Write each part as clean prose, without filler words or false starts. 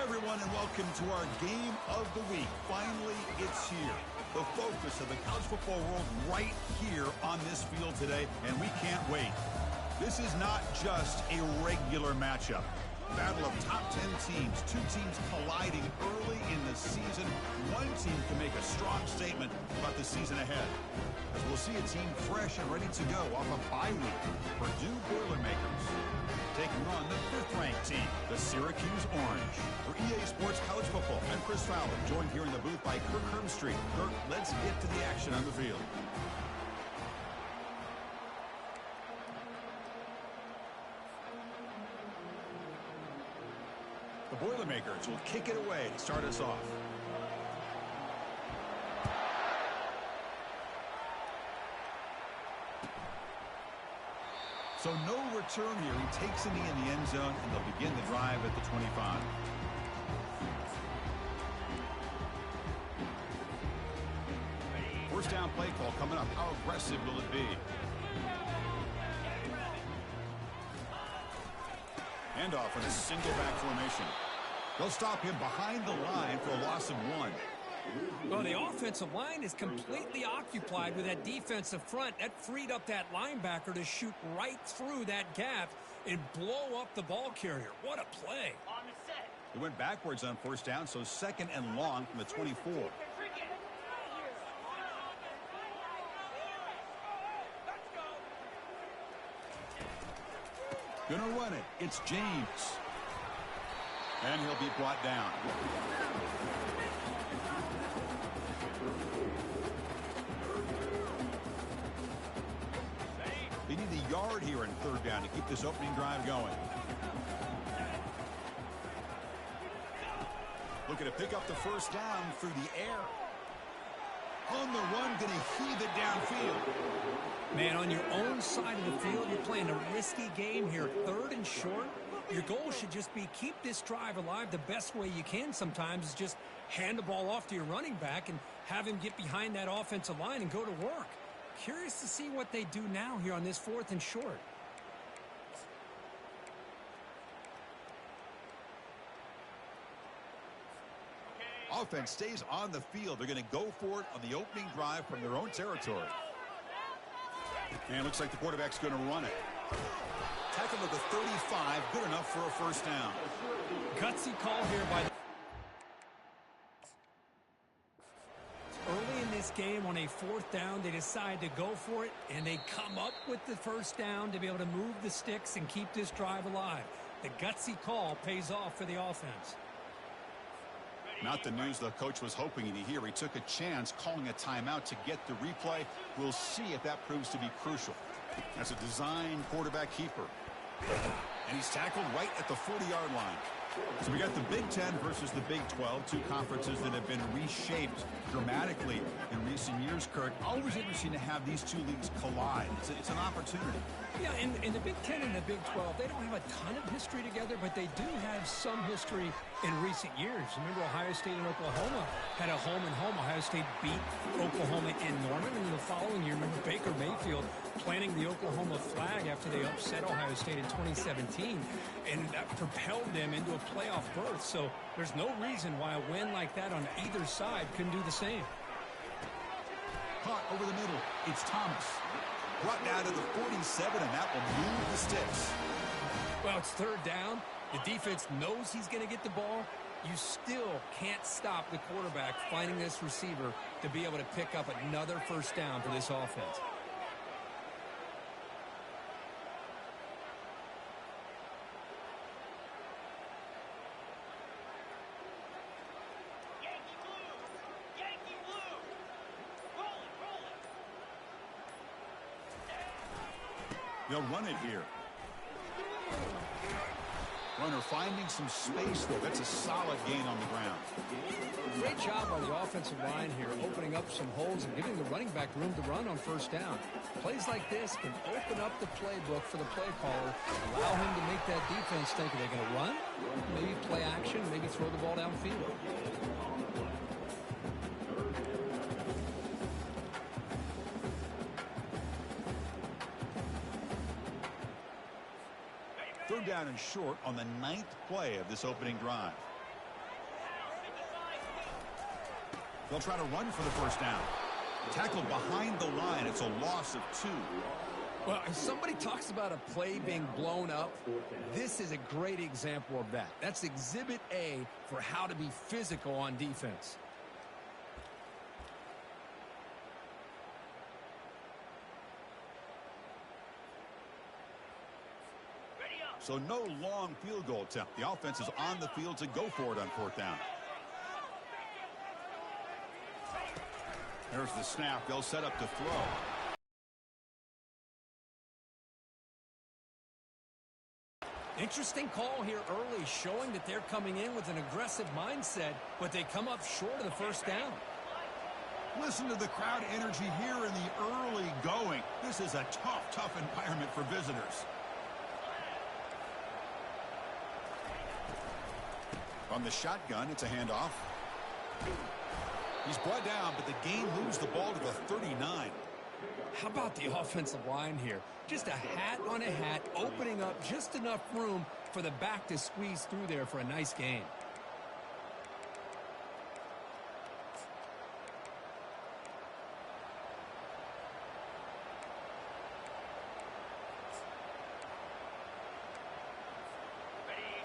everyone, and welcome to our game of the week. Finally, it's here. The focus of the college football world right here on this field today, and we can't wait. This is not just a regular matchup. Battle of top 10 teams, two teams colliding early in the season. One team can make a strong statement about the season ahead, as we'll see a team fresh and ready to go off a bye week. Purdue Boilermakers taking on the 5th-ranked team, the Syracuse Orange. For EA Sports College Football, I'm Chris Fowler, joined here in the booth by Kirk Hermstreet. Kirk, let's get to the action on the field. The Boilermakers will kick it away to start us off. So no return here. He takes a knee in the end zone, and they'll begin the drive at the 25. First down play call coming up. How aggressive will it be? Handoff in a single back formation. They'll stop him behind the line for a loss of 1. Well, the offensive line is completely occupied with that defensive front. That freed up that linebacker to shoot right through that gap and blow up the ball carrier. What a play. He went backwards on first down, so 2nd and long from the 24. Gonna run it. It's James. And he'll be brought down. They need a yard here in 3rd down to keep this opening drive going. Looking to pick up the first down through the air. On the run, going to heave it downfield. Man, on your own side of the field, you're playing a risky game here. 3rd and short. Your goal should just be keep this drive alive the best way you can sometimes is just hand the ball off to your running back and have him get behind that offensive line and go to work. Curious to see what they do now here on this 4th and short. Offense stays on the field. They're going to go for it on the opening drive from their own territory. And it looks like the quarterback's going to run it. Tackle at the 35, good enough for a first down. Gutsy call here by early in this game on a 4th down. They decide to go for it, and they come up with the first down to be able to move the sticks and keep this drive alive. The gutsy call pays off for the offense. Not the news the coach was hoping to hear. He took a chance calling a timeout to get the replay. We'll see if that proves to be crucial. That's a design quarterback keeper. And he's tackled right at the 40-yard line. So we got the Big Ten versus the Big 12, two conferences that have been reshaped dramatically in recent years, Kirk. Always interesting to have these two leagues collide. It's an opportunity. Yeah, in the Big Ten and the Big 12, they don't have a ton of history together, but they do have some history in recent years. Remember, Ohio State and Oklahoma had a home-and-home. Ohio State beat Oklahoma in Norman, and the following year, remember Baker Mayfield planting the Oklahoma flag after they upset Ohio State in 2017, and that propelled them into a playoff berth. So there's no reason why a win like that on either side couldn't do the same. Caught over the middle. It's Thomas. Brought down to the 47, and that will move the sticks. Well, it's 3rd down. The defense knows he's going to get the ball. You still can't stop the quarterback finding this receiver to be able to pick up another first down for this offense. They'll run it here. Runner finding some space, though. That's a solid gain on the ground. Great job by the offensive line here, opening up some holes and giving the running back room to run on first down. Plays like this can open up the playbook for the play caller, allow him to make that defense think, are they going to run? Maybe play action, maybe throw the ball downfield. Third down and short on the 9th play of this opening drive. They'll try to run for the first down. Tackled behind the line. It's a loss of 2. Well, if somebody talks about a play being blown up, this is a great example of that. That's exhibit A for how to be physical on defense. So no long field goal attempt. The offense is on the field to go for it on 4th down. There's the snap. They'll set up to throw. Interesting call here early, showing that they're coming in with an aggressive mindset, but they come up short of the first down. Listen to the crowd energy here in the early going. This is a tough environment for visitors. From the shotgun, it's a handoff. He's brought down, but the game moves the ball to the 39. How about the offensive line here? Just a hat on a hat, opening up just enough room for the back to squeeze through there for a nice gain.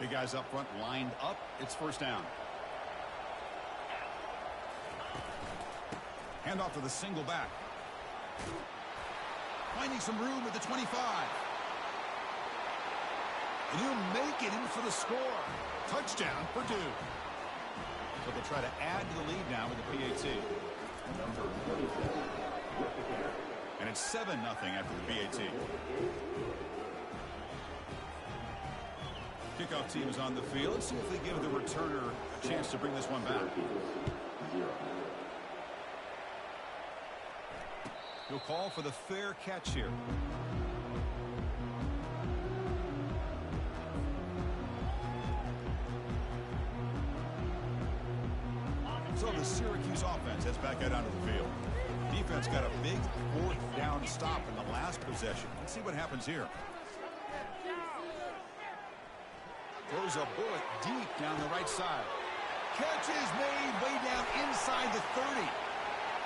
Big guys up front lined up. It's first down. Handoff to the single back. Finding some room at the 25. And he'll make it in for the score. Touchdown, Purdue. So they'll try to add to the lead now with the PAT. And it's 7-0 after the PAT. Kickoff team is on the field. Let's see if they give the returner a chance to bring this one back. He'll call for the fair catch here. So the Syracuse offense heads back out onto the field. Defense got a big 4th down stop in the last possession. Let's see what happens here. Throws a bullet deep down the right side. Catch is made way down inside the 30.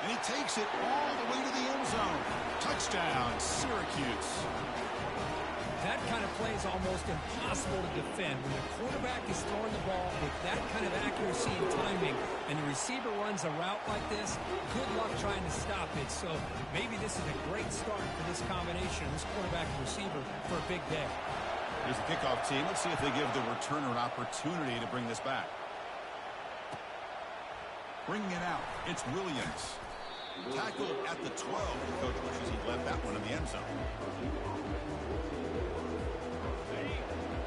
And he takes it all the way to the end zone. Touchdown, Syracuse. That kind of play is almost impossible to defend. When the quarterback is throwing the ball with that kind of accuracy and timing, and the receiver runs a route like this, good luck trying to stop it. So maybe this is a great start for this combination, this quarterback and receiver, for a big day. Here's the kickoff team. Let's see if they give the returner an opportunity to bring this back. Bringing it out, it's Williams. Tackled at the 12. The coach wishes he left that one in the end zone.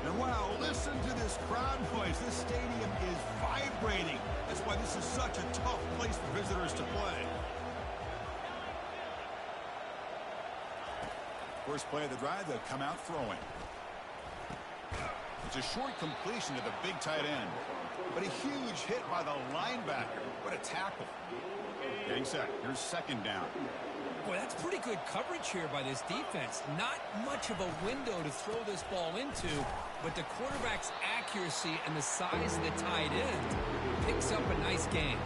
And wow, listen to this crowd noise. This stadium is vibrating. That's why this is such a tough place for visitors to play. First play of the drive, they'll come out throwing. It's a short completion to the big tight end. But a huge hit by the linebacker. What a tackle. Getting set. Here's second down. Boy, that's pretty good coverage here by this defense. Not much of a window to throw this ball into, but the quarterback's accuracy and the size of the tight end picks up a nice gain.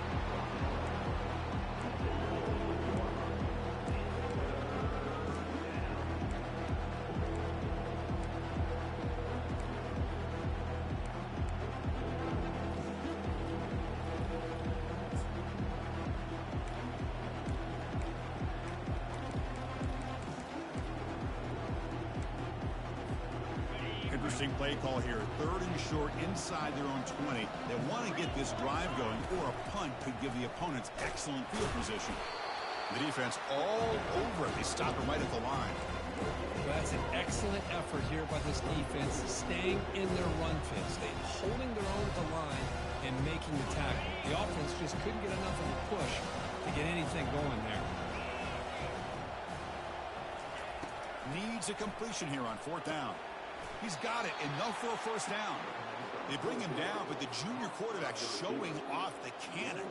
Interesting play call here. 3rd and short inside their own 20. They want to get this drive going, or a punt could give the opponents excellent field position. The defense all over it. They stop it right at the line. Well, that's an excellent effort here by this defense, staying in their run fit, staying holding their own at the line and making the tackle. The offense just couldn't get enough of a push to get anything going there. Needs a completion here on 4th down. He's got it, enough for a first down. They bring him down, but the junior quarterback showing off the cannon.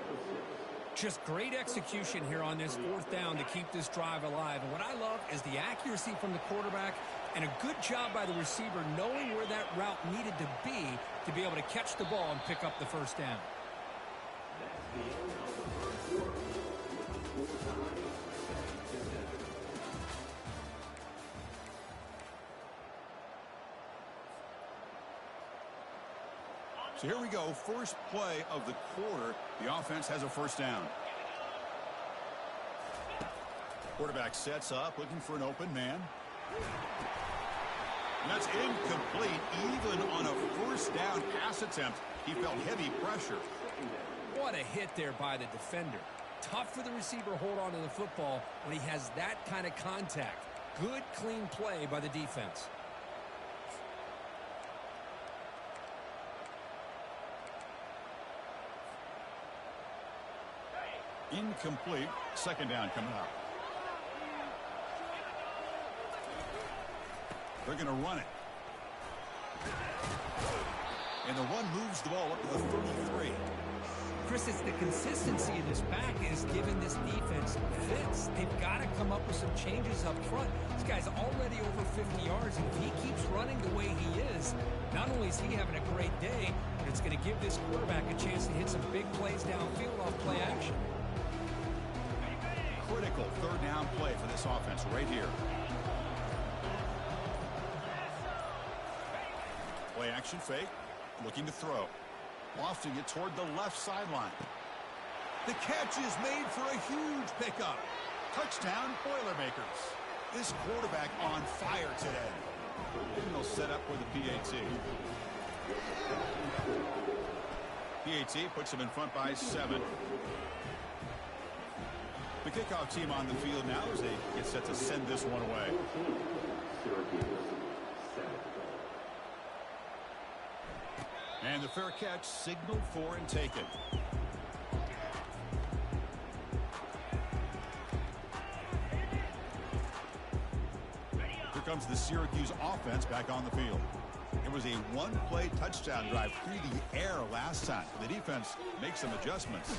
Just great execution here on this 4th down to keep this drive alive. And what I love is the accuracy from the quarterback and a good job by the receiver knowing where that route needed to be able to catch the ball and pick up the first down. So here we go, first play of the quarter. The offense has a first down. Quarterback sets up, looking for an open man. And that's incomplete. Even on a first down pass attempt, he felt heavy pressure. What a hit there by the defender. Tough for the receiver to hold on to the football when he has that kind of contact. Good, clean play by the defense. Incomplete. Second down coming up. They're going to run it. And the run moves the ball up to the 33. Chris, it's the consistency of this back is giving this defense fits. They've got to come up with some changes up front. This guy's already over 50 yards, and if he keeps running the way he is, not only is he having a great day, but it's going to give this quarterback a chance to hit some big plays downfield off play action. Critical third down play for this offense right here. Play action fake, looking to throw. Lofting it toward the left sideline. The catch is made for a huge pickup. Touchdown, Boilermakers. This quarterback on fire today. And they'll set up with the PAT. PAT puts him in front by 7. The kickoff team on the field now as they get set to send this one away. And the fair catch signaled for and taken. Here comes the Syracuse offense back on the field. It was a one-play touchdown drive through the air last time. The defense makes some adjustments.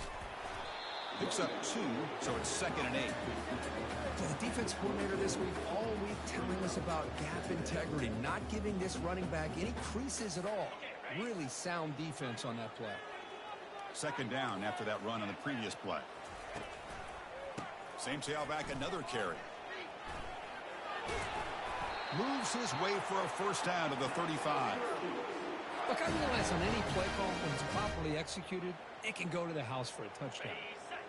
Picks up 2, so it's 2nd and 8. So the defense coordinator this week all week telling us about gap integrity, not giving this running back any creases at all. Really sound defense on that play. 2nd down after that run on the previous play. Same tailback, another carry. Moves his way for a first down to the 35. Look, I realize on any play call, when it's properly executed, it can go to the house for a touchdown.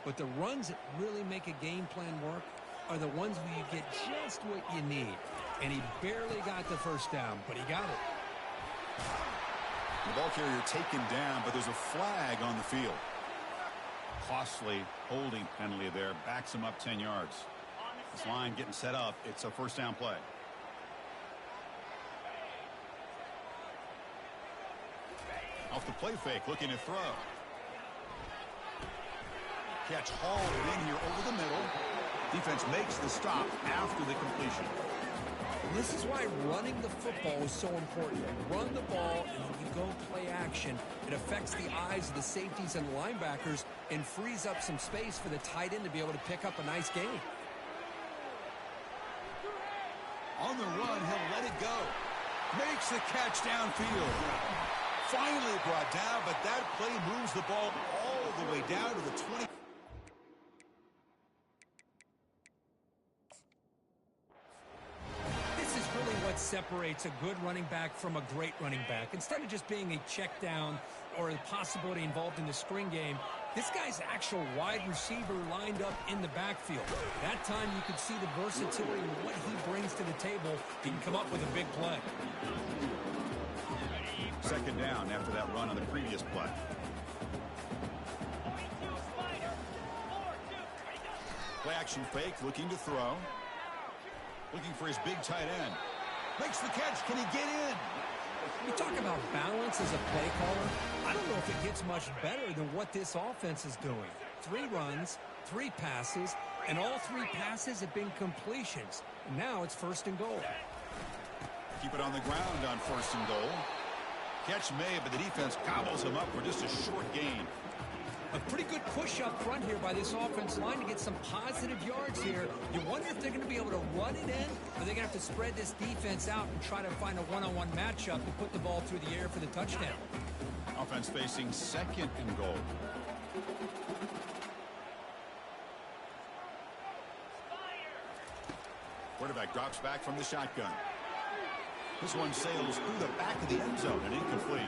But the runs that really make a game plan work are the ones where you get just what you need. And he barely got the first down, but he got it. The ball carrier taken down, but there's a flag on the field. Costly holding penalty there. Backs him up 10 yards. This line getting set up. It's a first down play. Off the play fake, looking to throw. Catch hauled in here over the middle. Defense makes the stop after the completion. This is why running the football is so important. Run the ball, and when you go play action, it affects the eyes of the safeties and linebackers and frees up some space for the tight end to be able to pick up a nice gain. On the run, he'll let it go. Makes the catch downfield. Finally brought down, but that play moves the ball all the way down to the 20. What separates a good running back from a great running back. Instead of just being a check down or a possibility involved in the screen game, this guy's actual wide receiver lined up in the backfield. That time you could see the versatility and what he brings to the table. He can come up with a big play. 2nd down after that run on the previous play. Play action fake, looking to throw. Looking for his big tight end. Makes the catch. Can he get in? You talk about balance as a play caller. I don't know if it gets much better than what this offense is doing. 3 runs, 3 passes, and all 3 passes have been completions. And now it's 1st and goal. Keep it on the ground on 1st and goal. Catch made, but the defense gobbles him up for just a short gain. A pretty good push up front here by this offense line to get some positive yards here. You wonder if they're going to be able to run it in, or they're going to have to spread this defense out and try to find a one-on-one matchup and put the ball through the air for the touchdown. Offense facing 2nd and goal. Quarterback drops back from the shotgun. This one sails through the back of the end zone and incomplete.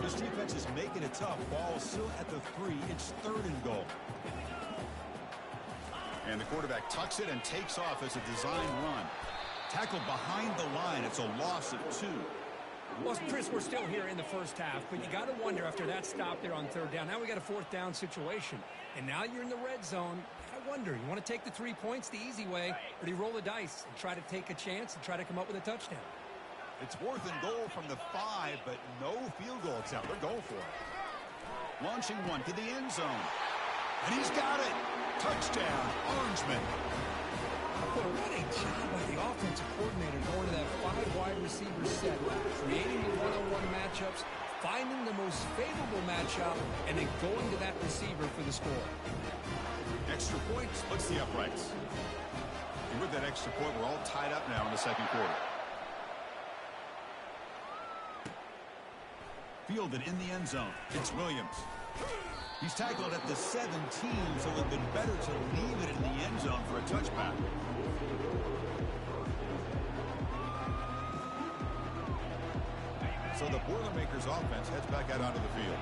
This defense is making it tough. Ball still at the 3. It's 3rd and goal. And the quarterback tucks it and takes off as a design run. Tackled behind the line. It's a loss of 2. Well, Chris, we're still here in the first half, but you got to wonder after that stop there on 3rd down. Now we got a 4th down situation, and now you're in the red zone. I wonder, you want to take the 3 points the easy way, or do you roll the dice and try to take a chance and try to come up with a touchdown? It's 4th and goal from the 5, but no field goal attempt. They're going for it. Launching one to the end zone, and he's got it. Touchdown, Orangeman. Well, what a job by the offensive coordinator going to that 5-wide receiver set, creating the one-on-one matchups, finding the most favorable matchup, and then going to that receiver for the score. Extra point splits the uprights. And with that extra point, we're all tied up now in the second quarter. Fielded in the end zone. It's Williams. He's tackled at the 17, so it would have been better to leave it in the end zone for a touchback. So the Boilermakers offense heads back out onto the field.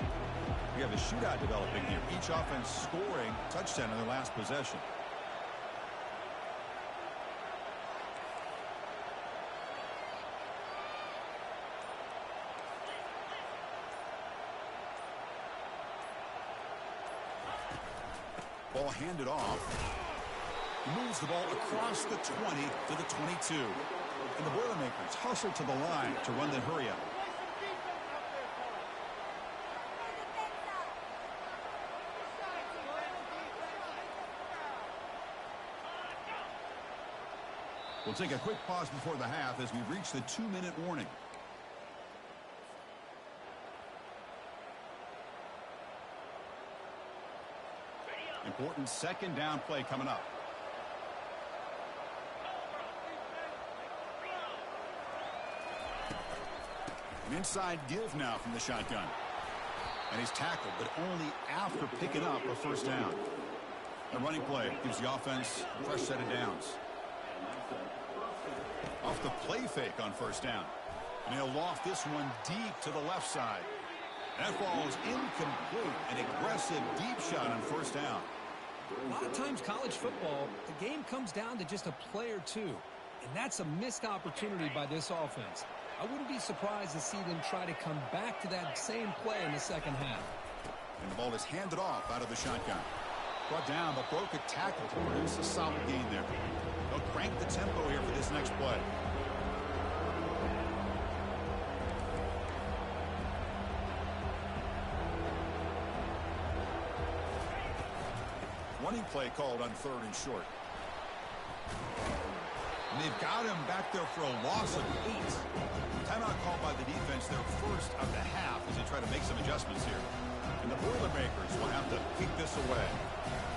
We have a shootout developing here. Each offense scoring a touchdown in their last possession. Ball handed off. Moves the ball across the 20 to the 22. And the Boilermakers hustle to the line to run the hurry up. We'll take a quick pause before the half as we reach the 2-minute warning. Important 2nd down play coming up. An inside give now from the shotgun. And he's tackled, but only after picking up a 1st down. The running play gives the offense a fresh set of downs. Off the play fake on 1st down. And he'll loft this one deep to the left side. That ball is incomplete. An aggressive deep shot on 1st down. A lot of times college football, the game comes down to just a play or two. And that's a missed opportunity by this offense. I wouldn't be surprised to see them try to come back to that same play in the second half. And the ball is handed off out of the shotgun. Brought down, but broke a tackle to produce a solid gain there. They'll crank the tempo here for this next play. Running play called on 3rd and short. And they've got him back there for a loss of 8. Timeout called by the defense, their first of the half, as they try to make some adjustments here. And the Boilermakers will have to kick this away.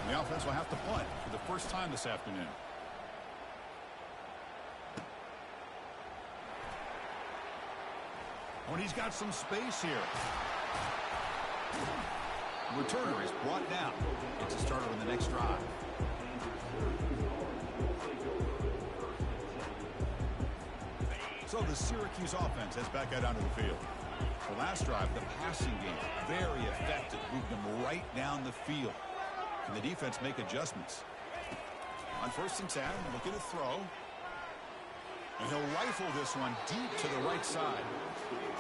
And the offense will have to punt for the first time this afternoon. When he's got some space here. The returner is brought down. It's a starter in the next drive. So the Syracuse offense heads back out onto the field. The last drive, the passing game, very effective. Moved them right down the field. Can the defense make adjustments? On 1st and 10, looking to throw. And he'll rifle this one deep to the right side.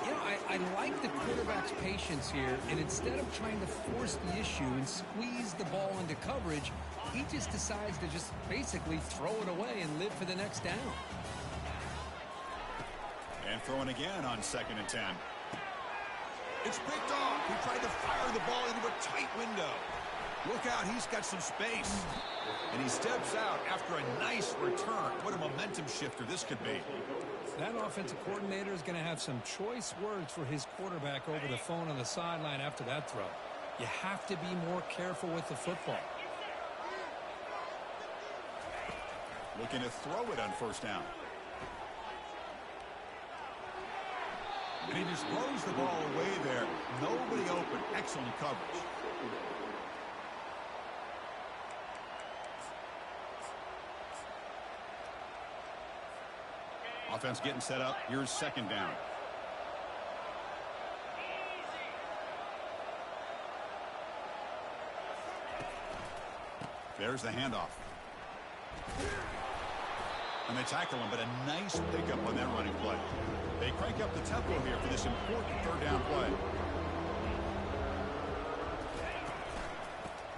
You know, I like the quarterback's patience here, and instead of trying to force the issue and squeeze the ball into coverage, he just decides to just basically throw it away and live for the next down. And throwing again on 2nd and 10. It's picked off. He tried to fire the ball into a tight window. Look out, he's got some space. And he steps out after a nice return. What a momentum shifter this could be. That offensive coordinator is going to have some choice words for his quarterback over the phone on the sideline after that throw. You have to be more careful with the football. Looking to throw it on 1st down. And he just throws the ball away there. nobody open. Excellent coverage. Offense getting set up. Here's second down. There's the handoff. And they tackle him, but a nice pickup on that running play. They crank up the tempo here for this important third down play.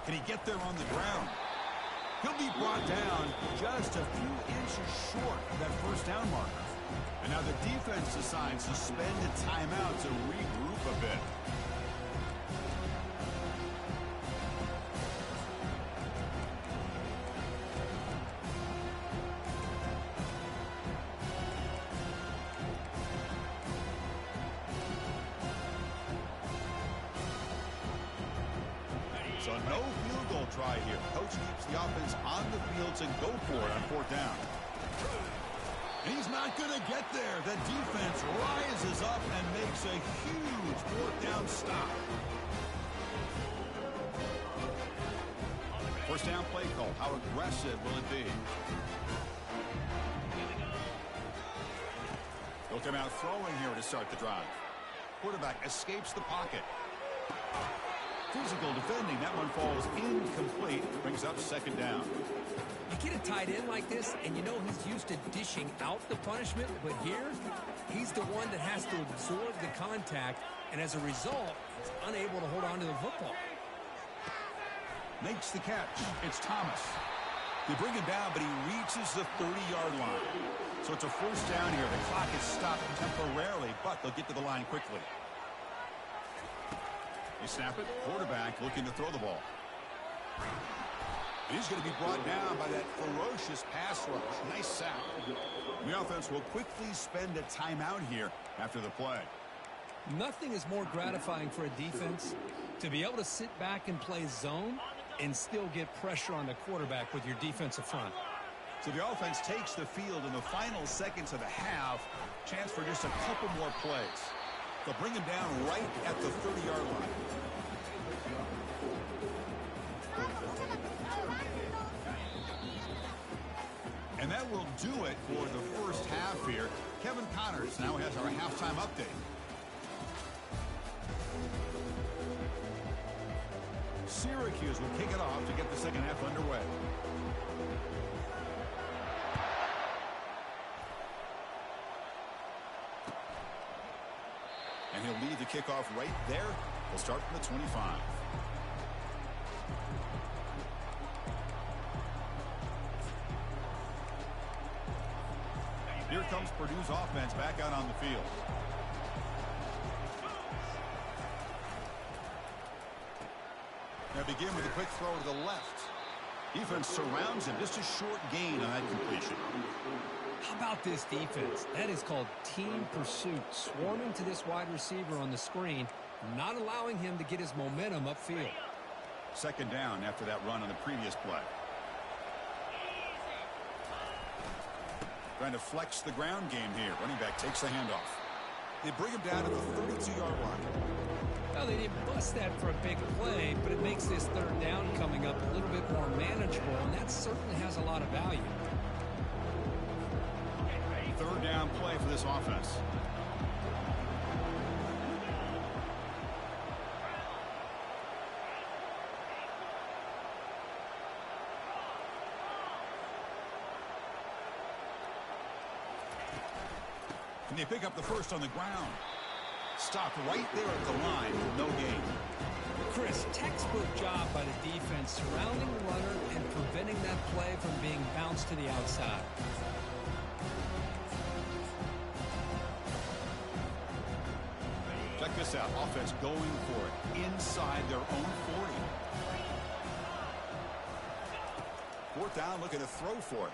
Can he get there on the ground? He'll be brought down just a few inches short of that first down marker. And now the defense decides to spend a timeout to regroup a bit. So no field goal try here. Coach keeps the offense on the field to go for it on fourth down. He's not going to get there. The defense rises up and makes a huge fourth down stop. First down play call. How aggressive will it be? He'll come out throwing here to start the drive. Quarterback escapes the pocket. Physical defending. That one falls incomplete. Brings up second down. You get a tight end like this, and you know he's used to dishing out the punishment, but here, he's the one that has to absorb the contact, and as a result, he's unable to hold on to the football. Makes the catch. It's Thomas. They bring him down, but he reaches the 30-yard line. So it's a first down here. The clock is stopped temporarily, but they'll get to the line quickly. They snap it. Quarterback looking to throw the ball. He's going to be brought down by that ferocious pass rush. Nice sack. The offense will quickly spend a timeout here after the play. Nothing is more gratifying for a defense to be able to sit back and play zone and still get pressure on the quarterback with your defensive front. So the offense takes the field in the final seconds of the half. Chance for just a couple more plays. They'll bring him down right at the 30-yard line. And that will do it for the first half here. Kevin Connors now has our halftime update. Syracuse will kick it off to get the second half underway. And he'll lead the kickoff right there. We'll start from the 25. Here comes Purdue's offense back out on the field. Now begin with a quick throw to the left. Defense surrounds him. Just a short gain on that completion. How about this defense? That is called team pursuit. Swarming to this wide receiver on the screen, not allowing him to get his momentum upfield. Second down after that run on the previous play. Trying to flex the ground game here. Running back takes the handoff. They bring him down to the 32-yard line. Well, they didn't bust that for a big play, but it makes this third down coming up a little bit more manageable, and that certainly has a lot of value. Third down play for this offense. And they pick up the first on the ground. Stopped right there at the line with no gain. Chris, textbook job by the defense surrounding the runner and preventing that play from being bounced to the outside. Check this out. Offense going for it inside their own 40. Fourth down, looking to throw for it.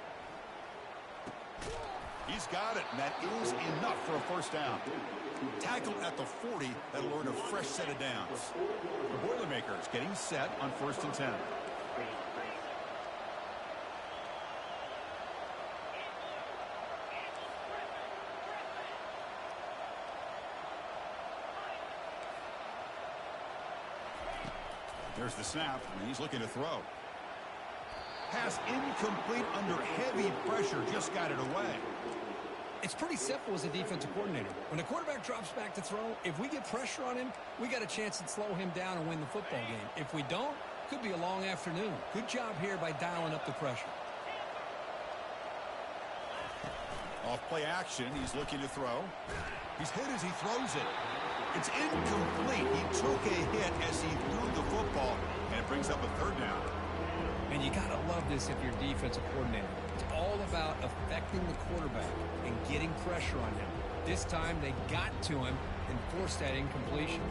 He's got it, and that is enough for a first down. Tackle at the 40, that'll earn a fresh set of downs. The Boilermakers getting set on 1st and 10. There's the snap, and he's looking to throw. Pass incomplete under heavy pressure. Just got it away. It's pretty simple as a defensive coordinator. When the quarterback drops back to throw, if we get pressure on him, we got a chance to slow him down and win the football game. If we don't, could be a long afternoon. Good job here by dialing up the pressure. Off play action, he's looking to throw. He's hit as he throws it. It's incomplete. He took a hit as he threw the football, and it brings up a third down. And you got to love this if you're a defensive coordinator. It's all about affecting the quarterback and getting pressure on him. This time they got to him and forced that incompletion.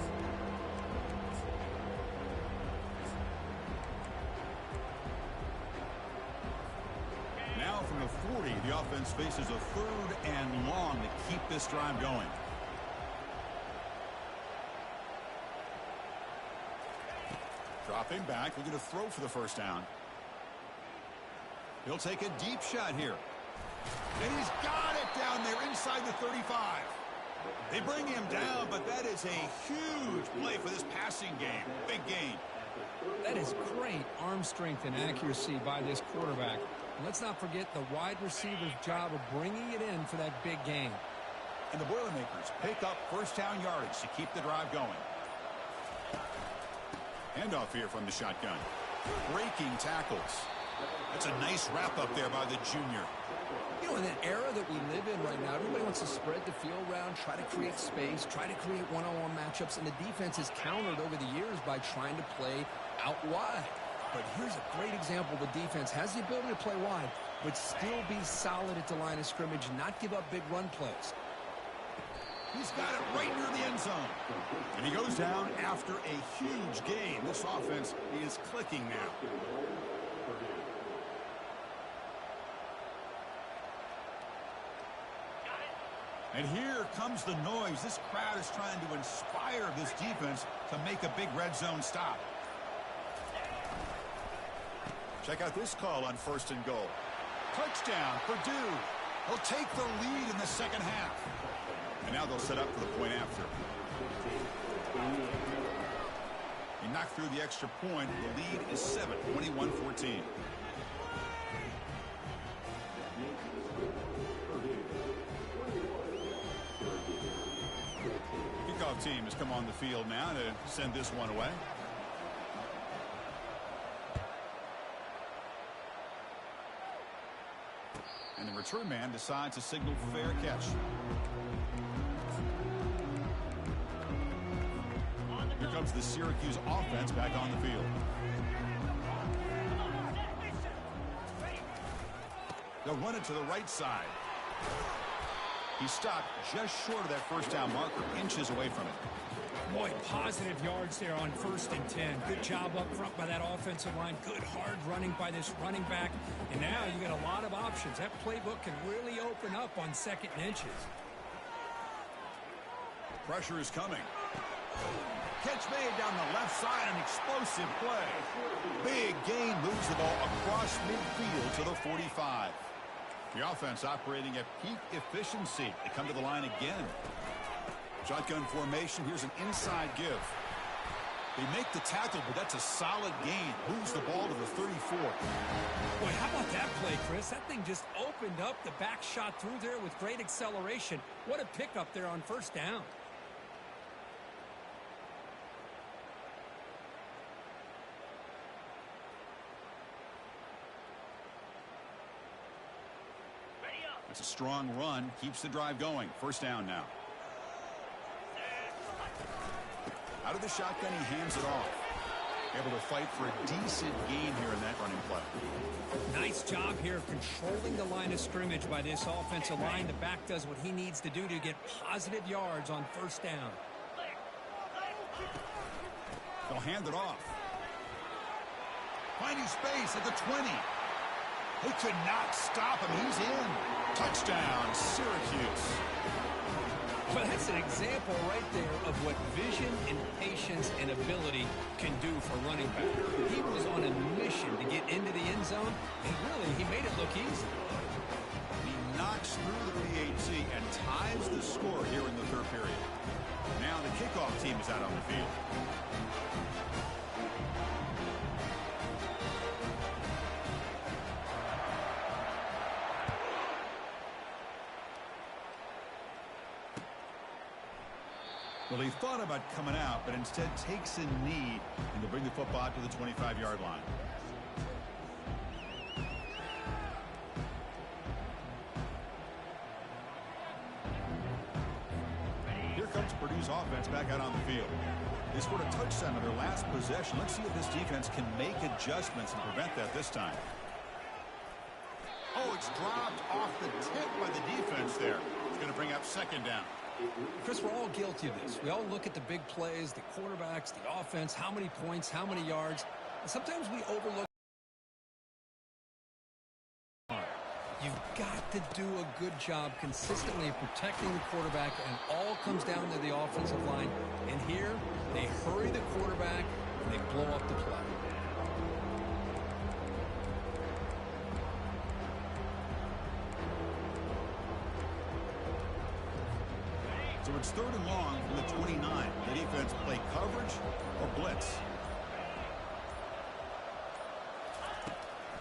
Now from the 40, the offense faces a third and long to keep this drive going. Dropping back, looking to throw for the first down. He'll take a deep shot here. And he's got it down there inside the 35. They bring him down, but that is a huge play for this passing game. Big gain. That is great arm strength and accuracy by this quarterback. And let's not forget the wide receiver's job of bringing it in for that big gain. And the Boilermakers pick up first down yardage to keep the drive going. Handoff here from the shotgun. Breaking tackles. That's a nice wrap up there by the junior. You know, in that era that we live in right now, everybody wants to spread the field around, try to create space, try to create one-on-one matchups, and the defense has countered over the years by trying to play out wide. But here's a great example. The defense has the ability to play wide, but still be solid at the line of scrimmage and not give up big run plays. He's got it right near the end zone. And he goes down after a huge gain. This offense is clicking now. And here comes the noise. This crowd is trying to inspire this defense to make a big red zone stop. Check out this call on first and goal. Touchdown, Purdue. They'll take the lead in the second half. And now they'll set up for the point after. He knocked through the extra point. The lead is 7, 21-14. Kickoff team has come on the field now to send this one away. And the return man decides to signal fair catch. Here comes the Syracuse offense back on the field. They'll run it to the right side. He stopped just short of that first down marker, inches away from it. Boy, positive yards there on 1st and 10. Good job up front by that offensive line. Good hard running by this running back. And now you got a lot of options. That playbook can really open up on 2nd and inches. Pressure is coming. Catch made down the left side, an explosive play. Big gain, moves the ball across midfield to the 45. The offense operating at peak efficiency. They come to the line again. Shotgun formation. Here's an inside give. They make the tackle, but that's a solid gain. Moves the ball to the 34. Boy, how about that play, Chris? That thing just opened up. The back shot through there with great acceleration. What a pickup there on 1st down. It's a strong run. Keeps the drive going. 1st down now. Out of the shotgun, he hands it off. Able to fight for a decent gain here in that running play. Nice job here of controlling the line of scrimmage by this offensive line. The back does what he needs to do to get positive yards on 1st down. They'll hand it off. Finding space at the 20. They could not stop him. He's in. Touchdown, Syracuse. Well, that's an example right there of what vision and patience and ability can do for running back. He was on a mission to get into the end zone, and really, he made it look easy. He knocks through the PAT and ties the score here in the 3rd period. Now the kickoff team is out on the field. Well, he thought about coming out, but instead takes a knee and to bring the football out to the 25-yard line. Here comes Purdue's offense back out on the field. They scored a touchdown on their last possession. Let's see if this defense can make adjustments and prevent that this time. Oh, it's dropped off the tip by the defense there. It's going to bring up second down. Chris, we're all guilty of this. We all look at the big plays, the quarterbacks, the offense, how many points, how many yards. And sometimes we overlook. You've got to do a good job consistently protecting the quarterback, and all comes down to the offensive line. And here, they hurry the quarterback, and they blow up the play. So it's 3rd and long from the 29. The defense play coverage or blitz.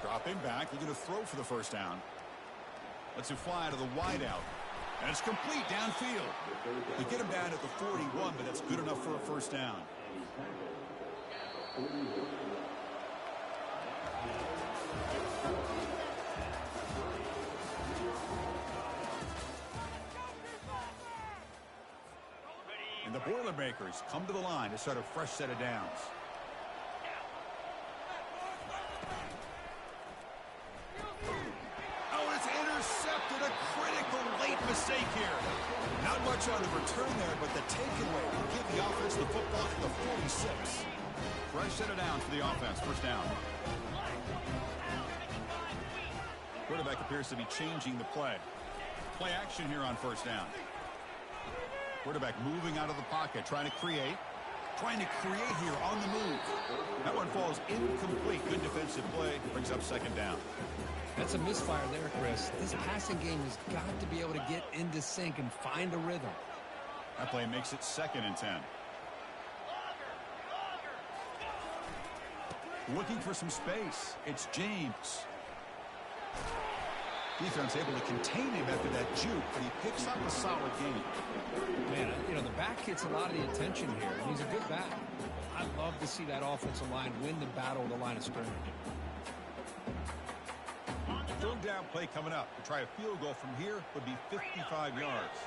Dropping back, looking to throw for the first down. Let's it fly to the wideout. And it's complete downfield. They get him down at the 41, but that's good enough for a first down. And the Boilermakers come to the line to start a fresh set of downs. Oh, it's intercepted. A critical late mistake here. Not much on the return there, but the takeaway will give the offense the football at the 46. Fresh set of downs for the offense. First down. Quarterback appears to be changing the play. Play action here on first down. Quarterback moving out of the pocket, trying to create here on the move. That one falls incomplete. Good defensive play, brings up second down. That's a misfire there, Chris. This passing game has got to be able to get into sync and find a rhythm. That play makes it 2nd and 10. Looking for some space. It's James. Defense able to contain him after that juke, but he picks up a solid gain. Man, you know, the back gets a lot of the attention here, and he's a good back. I'd love to see that offensive line win the battle of the line of scrimmage. 3rd down play coming up. To try a field goal from here would be 55 yards.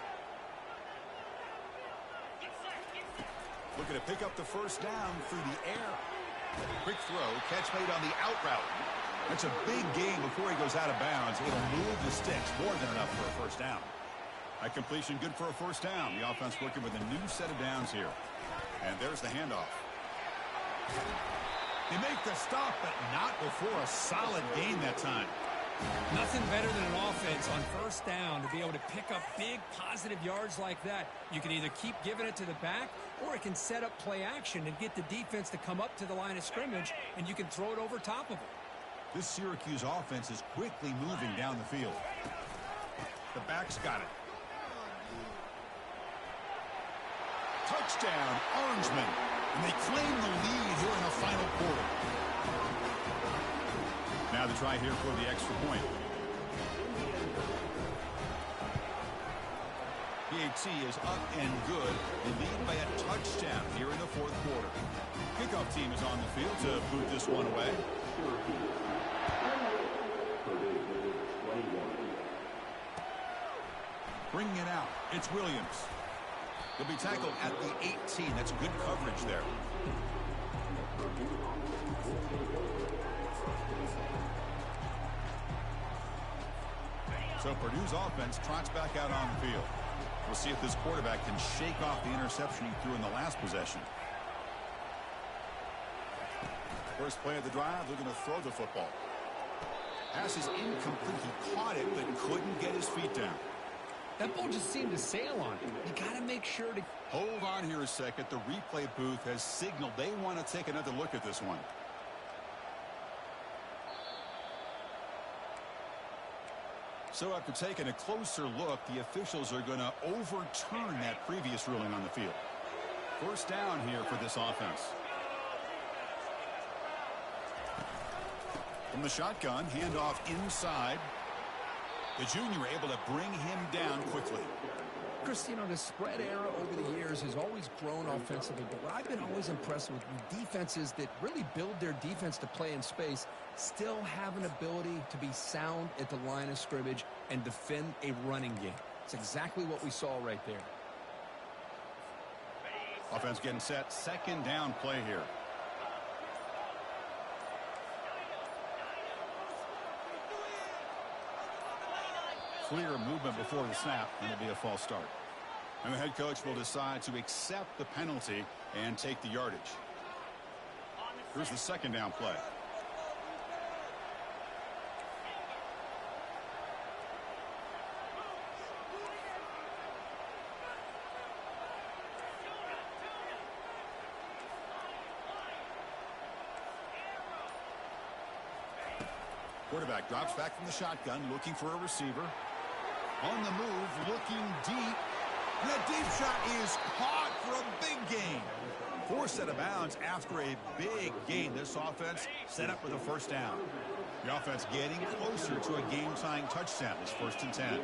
Looking to pick up the first down through the air. Quick throw, catch made on the out route. That's a big gain before he goes out of bounds. It'll move the sticks, more than enough for a first down. That completion good for a first down. The offense working with a new set of downs here. And there's the handoff. They make the stop, but not before a solid gain that time. Nothing better than an offense on first down to be able to pick up big positive yards like that. You can either keep giving it to the back, or it can set up play action and get the defense to come up to the line of scrimmage, and you can throw it over top of it. This Syracuse offense is quickly moving down the field. The back's got it. Touchdown, Orangemen. And they claim the lead here in the final quarter. Now the try here for the extra point. PAT is up and good. They lead by a touchdown here in the 4th quarter. Kickoff team is on the field to boot this one away. Bringing it out, it's Williams. He'll be tackled at the 18. That's good coverage there. So Purdue's offense trots back out on the field. We'll see if this quarterback can shake off the interception he threw in the last possession. First play of the drive, looking to throw the football. Pass is incomplete. He caught it, but couldn't get his feet down. That ball just seemed to sail on him. You got to make sure to... Hold on here a second. The replay booth has signaled they want to take another look at this one. So after taking a closer look, the officials are going to overturn that previous ruling on the field. First down here for this offense. From the shotgun, handoff inside. The junior able to bring him down quickly. Chris, you know, the spread era over the years has always grown offensively, but what I've been always impressed with defenses that really build their defense to play in space still have an ability to be sound at the line of scrimmage and defend a running game. It's exactly what we saw right there. Offense getting set. Second down play here. Clear movement before the snap, and it'll be a false start. And the head coach will decide to accept the penalty and take the yardage. Here's the second down play. Quarterback drops back from the shotgun, looking for a receiver. On the move, looking deep. And that deep shot is caught for a big gain. Forced out of bounds after a big gain. This offense set up with a first down. The offense getting closer to a game-tying touchdown. It's 1st and 10.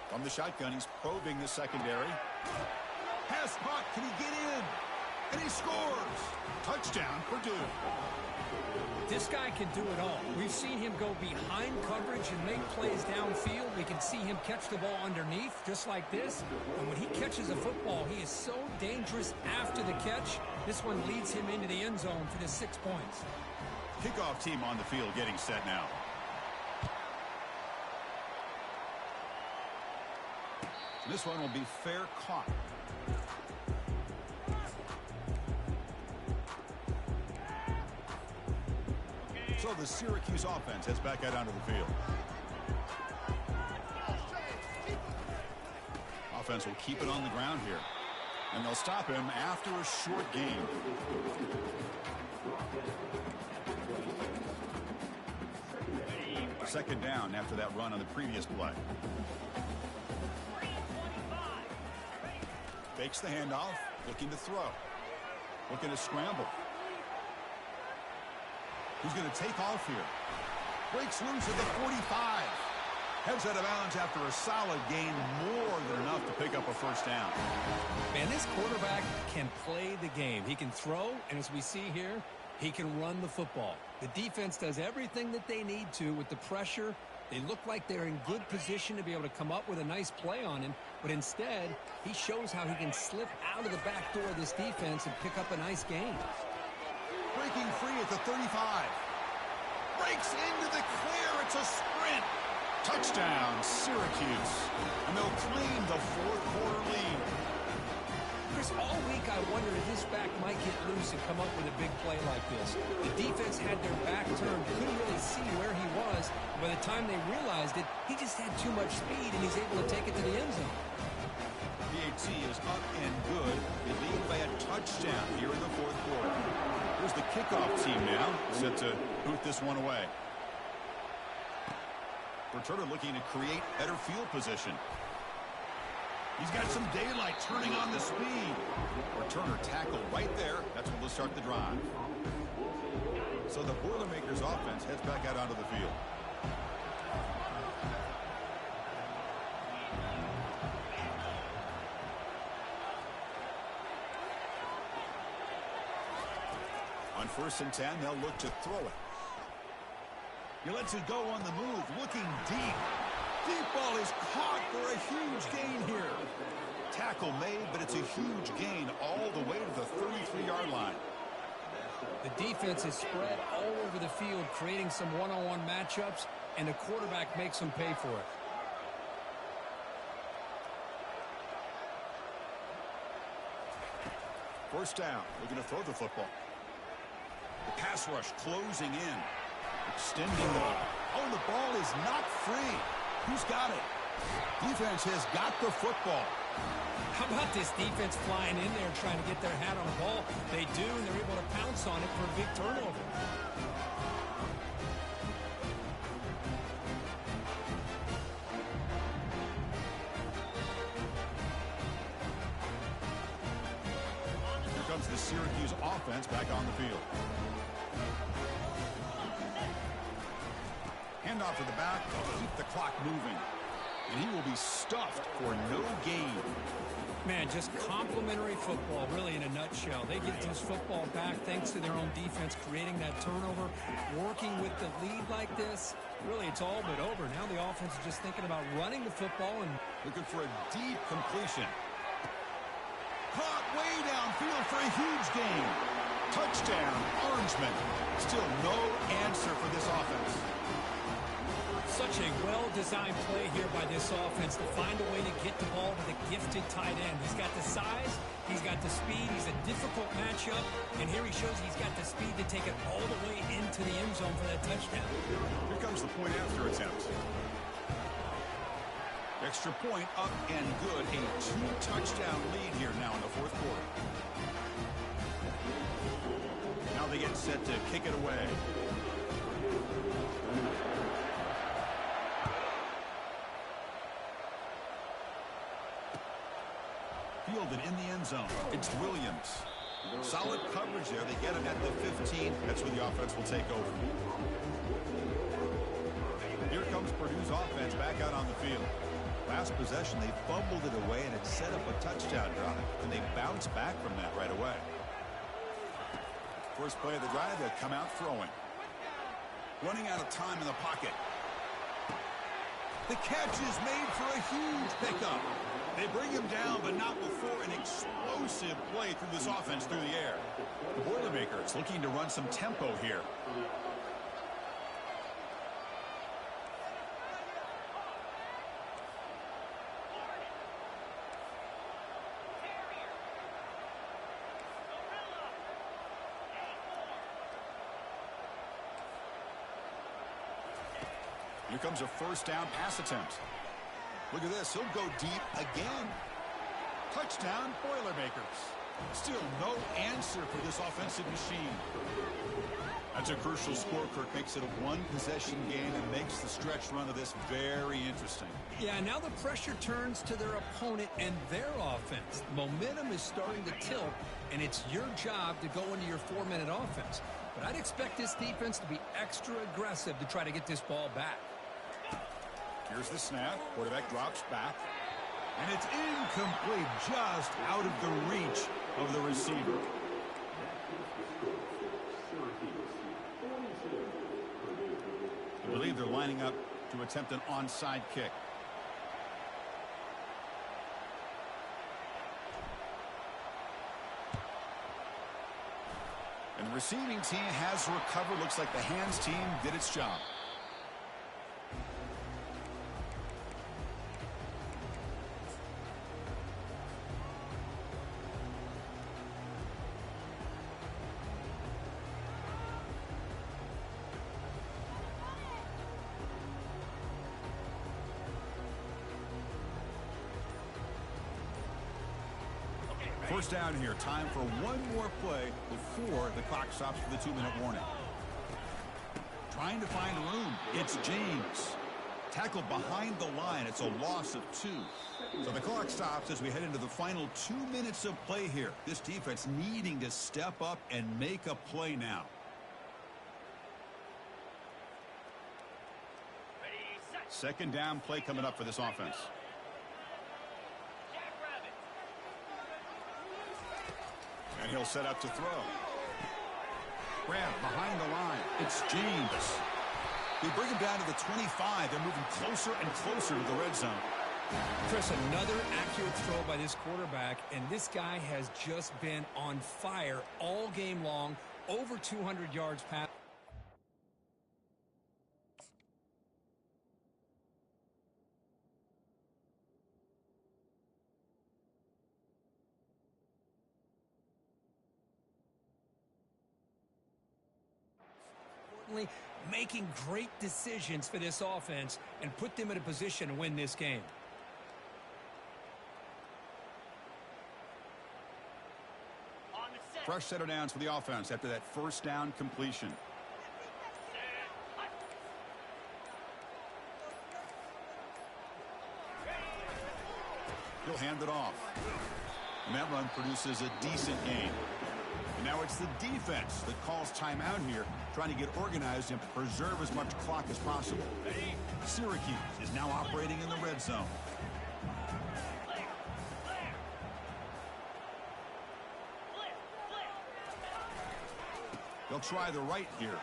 From the shotgun, he's probing the secondary. Pass caught. Can he get in? And he scores. Touchdown, Purdue. This guy can do it all. We've seen him go behind coverage and make plays downfield. We can see him catch the ball underneath, just like this. And when he catches a football, he is so dangerous after the catch. This one leads him into the end zone for the 6 points. Kickoff team on the field getting set now. This one will be fair caught. So the Syracuse offense heads back out onto the field. Offense will keep it on the ground here. And they'll stop him after a short gain. Second down after that run on the previous play. Fakes the handoff, looking to throw. Looking to scramble. He's going to take off here. Breaks loose at the 45. Heads out of bounds after a solid gain, more than enough to pick up a first down. Man, this quarterback can play the game. He can throw, and as we see here, he can run the football. The defense does everything that they need to with the pressure. They look like they're in good position to be able to come up with a nice play on him, but instead, he shows how he can slip out of the back door of this defense and pick up a nice gain. Breaking free at the 35. Breaks into the clear. It's a sprint. Touchdown, Syracuse. And they'll claim the fourth quarter lead. Chris, all week I wondered if this back might get loose and come up with a big play like this. The defense had their back turned, couldn't really see where he was. By the time they realized it, he just had too much speed, and he's able to take it to the end zone. PAT is up and good. They lead by a touchdown here in the fourth quarter. Here's the kickoff team now, set to boot this one away. Returner looking to create better field position. He's got some daylight, turning on the speed. Returner tackled right there. That's when we'll start the drive. So the Boilermakers offense heads back out onto the field. On 1st and 10, they'll look to throw it. He lets it go on the move, looking deep. Deep ball is caught for a huge gain here. Tackle made, but it's a huge gain all the way to the 33-yard line. The defense is spread all over the field, creating some one-on-one matchups, and the quarterback makes them pay for it. First down, looking to throw the football. The pass rush closing in. Extending the... Oh, the ball is not free. Who's got it? Defense has got the football. How about this defense flying in there trying to get their hat on the ball? They do, and they're able to pounce on it for a big turnover. Syracuse offense back on the field. Handoff to the back to keep the clock moving. And he will be stuffed for no gain. Man, just complimentary football, really, in a nutshell. They get this football back thanks to their own defense, creating that turnover, working with the lead like this. Really, it's all but over. Now the offense is just thinking about running the football and looking for a deep completion. Caught way downfield for a huge gain. Touchdown, Orangemen. Still no answer for this offense. Such a well-designed play here by this offense to find a way to get the ball to the gifted tight end. He's got the size, he's got the speed, he's a difficult matchup, and here he shows he's got the speed to take it all the way into the end zone for that touchdown. Here comes the point after attempt. Extra point up and good. A 2-touchdown lead here now in the fourth quarter. Now they get set to kick it away. Fielded in the end zone. It's Williams. Solid coverage there. They get him at the 15. That's where the offense will take over. Here comes Purdue's offense back out on the field. Last possession, they fumbled it away, and it set up a touchdown drive. And they bounced back from that right away. First play of the drive, they'll come out throwing. Running out of time in the pocket. The catch is made for a huge pickup. They bring him down, but not before an explosive play through this offense through the air. The Boilermakers looking to run some tempo here. Here comes a first down pass attempt. Look at this. He'll go deep again. Touchdown, Boilermakers. Still no answer for this offensive machine. That's a crucial score. Kirk makes it a one-possession game and makes the stretch run of this very interesting. Yeah, now the pressure turns to their opponent and their offense. Momentum is starting to tilt, and it's your job to go into your 4-minute offense. But I'd expect this defense to be extra aggressive to try to get this ball back. Here's the snap. Quarterback drops back. And it's incomplete, just out of the reach of the receiver. I believe they're lining up to attempt an onside kick. And the receiving team has recovered. Looks like the hands team did its job. First down here. Time for one more play before the clock stops for the 2-minute warning. Trying to find room. It's James. Tackled behind the line. It's a loss of 2. So the clock stops as we head into the final 2 minutes of play here. This defense needing to step up and make a play now. Second down play coming up for this offense. And he'll set up to throw. Grab behind the line. It's James. They bring him down to the 25. They're moving closer and closer to the red zone. Chris, another accurate throw by this quarterback, and this guy has just been on fire all game long. Over 200 yards pass. Making great decisions for this offense and put them in a position to win this game. Fresh set of downs for the offense after that first down completion. He'll hand it off. And that run produces a decent gain. And now it's the defense that calls timeout here, trying to get organized and preserve as much clock as possible. Syracuse is now operating in the red zone. They'll try the right here.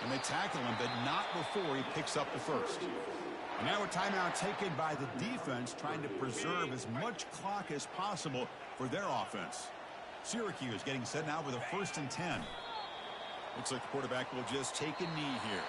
And they tackle him, but not before he picks up the first. And now a timeout taken by the defense, trying to preserve as much clock as possible for their offense. Syracuse getting set now with a 1st and 10. Looks like the quarterback will just take a knee here.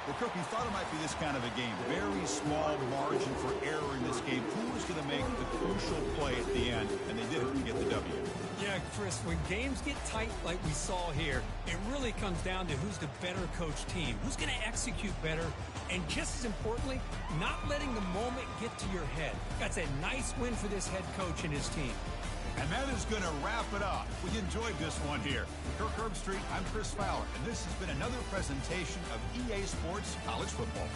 Well, Kirk, we thought it might be this kind of a game. Very small margin for error in this game. Who was going to make the crucial play at the end? And they did it to get the W. Yeah, Chris, when games get tight like we saw here, it really comes down to who's the better coach team, who's going to execute better, and just as importantly, not letting the moment get to your head. That's a nice win for this head coach and his team. And that is going to wrap it up. We enjoyed this one here. Kirk Herbstreit, I'm Chris Fowler, and this has been another presentation of EA Sports College Football.